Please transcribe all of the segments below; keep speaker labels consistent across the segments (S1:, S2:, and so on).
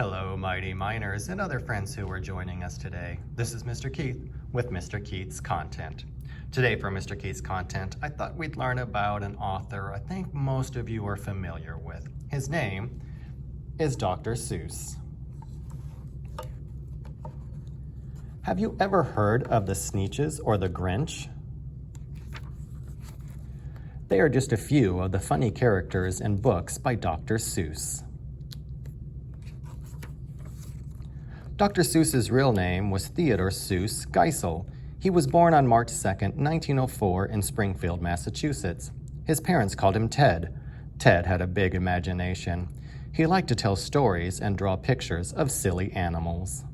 S1: Hello, mighty miners and other friends who are joining us today. This is Mr. Keith with Mr. Keith's Content. Today for Mr. Keith's Content, I thought we'd learn about an author I think most of you are familiar with. His name is Dr. Seuss. Have you ever heard of the Sneetches or the Grinch? They are just a few of the funny characters in books by Dr. Seuss. Dr. Seuss's real name was Theodore Seuss Geisel. He was born on March 2nd, 1904 in Springfield, Massachusetts. His parents called him Ted. Ted had a big imagination. He liked to tell stories and draw pictures of silly animals.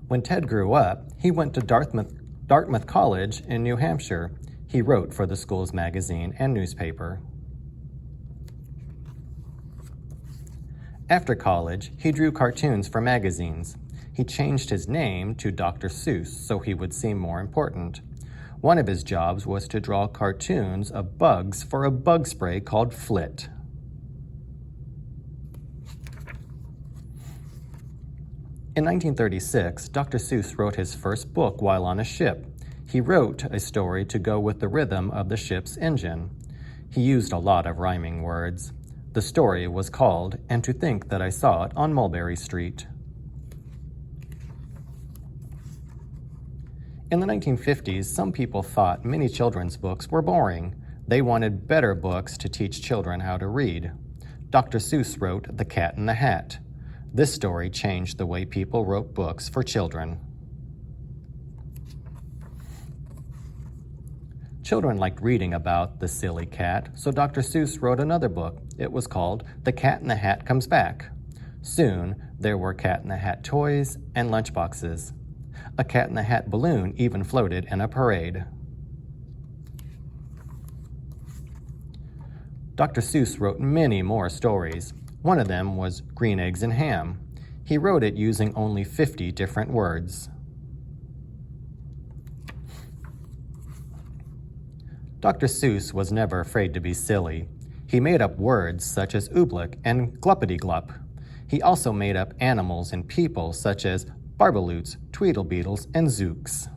S1: When Ted grew up, he went to Dartmouth College in New Hampshire. He wrote for the school's magazine and newspaper. After college, he drew cartoons for magazines. He changed his name to Dr. Seuss so he would seem more important. One of his jobs was to draw cartoons of bugs for a bug spray called Flit. In 1936, Dr. Seuss wrote his first book while on a ship. He wrote a story to go with the rhythm of the ship's engine. He used a lot of rhyming words. The story was called And to Think That I Saw It on Mulberry Street. In the 1950s, some people thought many children's books were boring. They wanted better books to teach children how to read. Dr. Seuss wrote The Cat in the Hat. This story changed the way people wrote books for children. Children liked reading about the silly cat, so Dr. Seuss wrote another book. It was called The Cat in the Hat Comes Back. Soon, there were Cat in the Hat toys and lunchboxes. A Cat in the Hat balloon even floated in a parade. Dr. Seuss wrote many more stories. One of them was Green Eggs and Ham. He wrote it using only 50 different words. Dr. Seuss was never afraid to be silly. He made up words such as oobleck and gluppity-glup. He also made up animals and people such as barbaloots, tweedlebeetles, and zooks.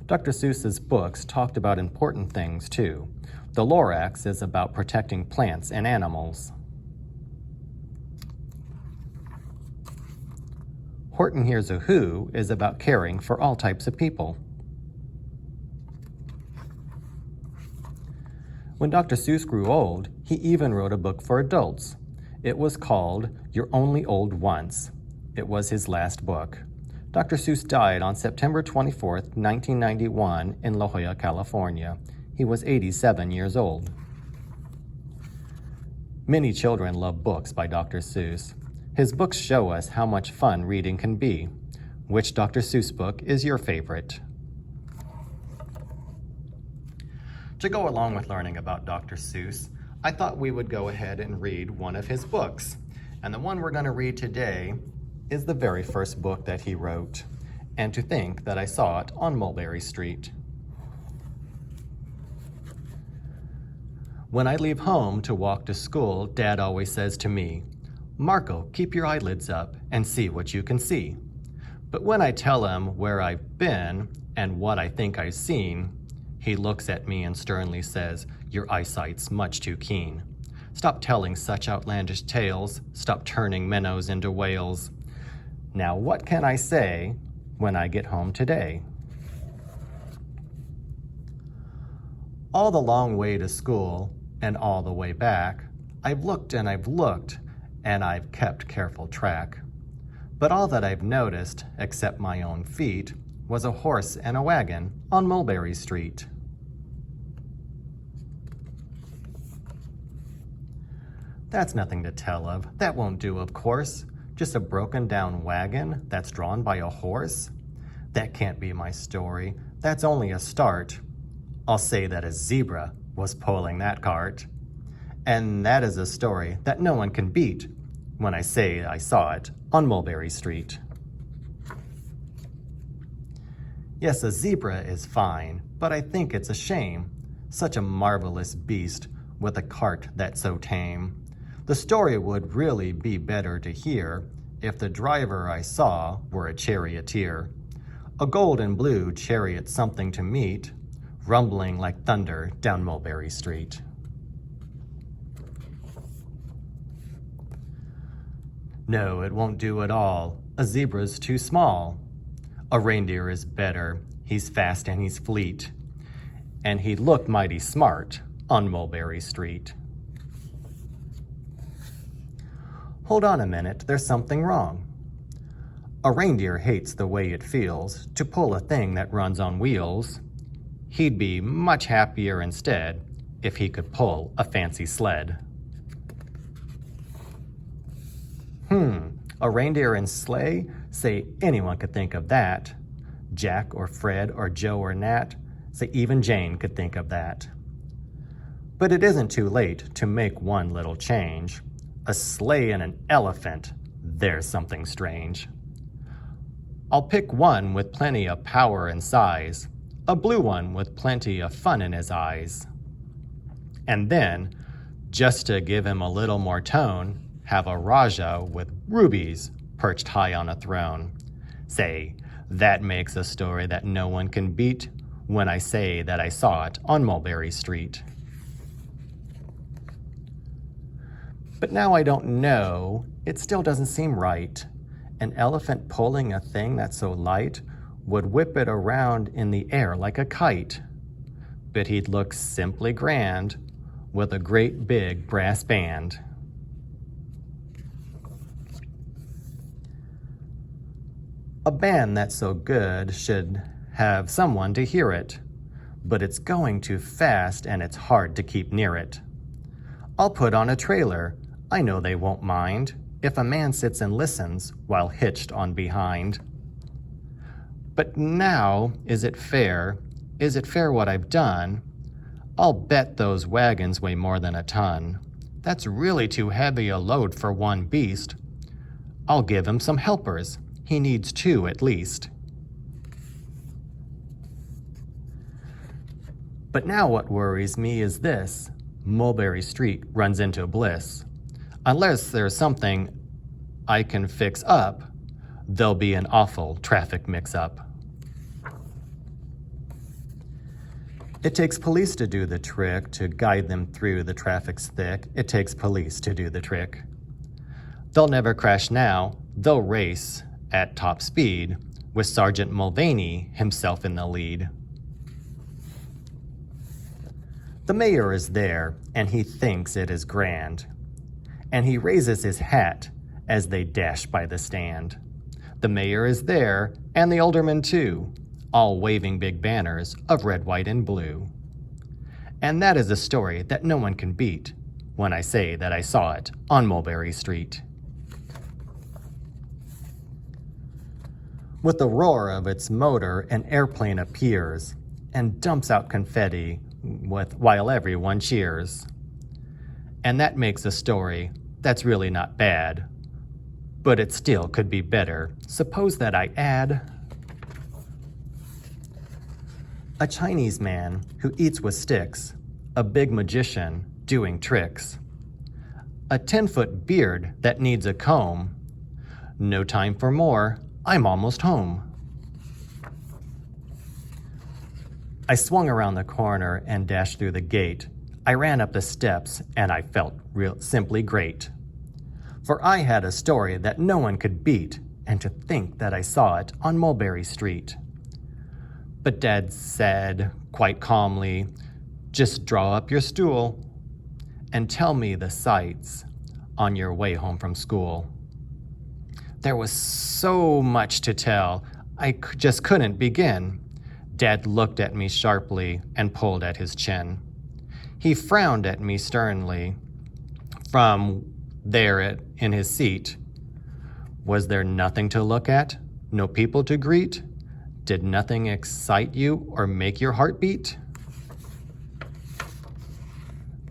S1: Dr. Seuss's books talked about important things too. The Lorax is about protecting plants and animals. Horton Hears a Who is about caring for all types of people. When Dr. Seuss grew old, he even wrote a book for adults. It was called You're Only Old Once. It was his last book. Dr. Seuss died on September 24th, 1991 in La Jolla, California. He was 87 years old. Many children love books by Dr. Seuss. His books show us how much fun reading can be. Which Dr. Seuss book is your favorite? To go along with learning about Dr. Seuss, I thought we would go ahead and read one of his books. And the one we're going to read today is the very first book that he wrote, And to Think That I Saw It on Mulberry Street. When I leave home to walk to school, Dad always says to me, Marco, keep your eyelids up and see what you can see. But when I tell him where I've been and what I think I've seen, he looks at me and sternly says, Your eyesight's much too keen. Stop telling such outlandish tales. Stop turning minnows into whales. Now what can I say when I get home today? All the long way to school and all the way back, I've looked and I've looked, and I've kept careful track. But all that I've noticed, except my own feet, was a horse and a wagon on Mulberry Street. That's nothing to tell of. That won't do, of course. Just a broken down wagon that's drawn by a horse? That can't be my story. That's only a start. I'll say that a zebra was pulling that cart. And that is a story that no one can beat when I say I saw it on Mulberry Street. Yes, a zebra is fine, but I think it's a shame Such a marvelous beast with a cart that's so tame. The story would really be better to hear if the driver I saw were a charioteer. A gold and blue chariot something to meet, rumbling like thunder down Mulberry Street. No, it won't do at all. A zebra's too small. A reindeer is better. He's fast and he's fleet. And he'd look mighty smart on Mulberry Street. Hold on a minute, there's something wrong. A reindeer hates the way it feels to pull a thing that runs on wheels. He'd be much happier instead if he could pull a fancy sled. A reindeer and sleigh? Say anyone could think of that. Jack or Fred or Joe or Nat? Say even Jane could think of that. But it isn't too late to make one little change. A sleigh and an elephant, there's something strange. I'll pick one with plenty of power and size, a blue one with plenty of fun in his eyes. And then, just to give him a little more tone, have a Raja with rubies perched high on a throne. Say, that makes a story that no one can beat when I say that I saw it on Mulberry Street. But now I don't know, it still doesn't seem right. An elephant pulling a thing that's so light would whip it around in the air like a kite. But he'd look simply grand with a great big brass band. A band that's so good should have someone to hear it, but it's going too fast and it's hard to keep near it. I'll put on a trailer, I know they won't mind, if a man sits and listens while hitched on behind. But now, is it fair? Is it fair what I've done? I'll bet those wagons weigh more than a ton. That's really too heavy a load for one beast. I'll give him some helpers. He needs two at least. But now what worries me is this. Mulberry Street runs into bliss. Unless there's something I can fix up, there'll be an awful traffic mix-up. It takes police to do the trick, to guide them through the traffic's thick. It takes police to do the trick. They'll never crash now, they'll race at top speed, with Sergeant Mulvaney himself in the lead. The mayor is there, and he thinks it is grand, and he raises his hat as they dash by the stand. The mayor is there, and the aldermen too, all waving big banners of red, white, and blue. And that is a story that no one can beat when I say that I saw it on Mulberry Street. With the roar of its motor, an airplane appears and dumps out confetti while everyone cheers. And that makes a story that's really not bad, but it still could be better. Suppose that I add a Chinese man who eats with sticks, a big magician doing tricks, a 10-foot beard that needs a comb. No time for more, I'm almost home. I swung around the corner and dashed through the gate. I ran up the steps and I felt simply great. For I had a story that no one could beat, and to think that I saw it on Mulberry Street. But Dad said, quite calmly, just draw up your stool and tell me the sights on your way home from school. There was so much to tell, I just couldn't begin. Dad looked at me sharply and pulled at his chin. He frowned at me sternly from there in his seat. Was there nothing to look at? No people to greet? Did nothing excite you or make your heart beat?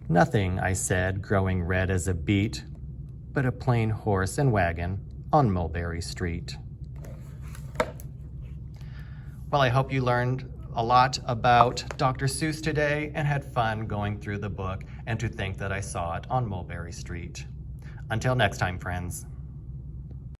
S1: Nothing, I said, growing red as a beet, but a plain horse and wagon on Mulberry Street. Well, I hope you learned a lot about Dr. Seuss today and had fun going through the book, and to think that I saw it on Mulberry Street. Until next time, friends.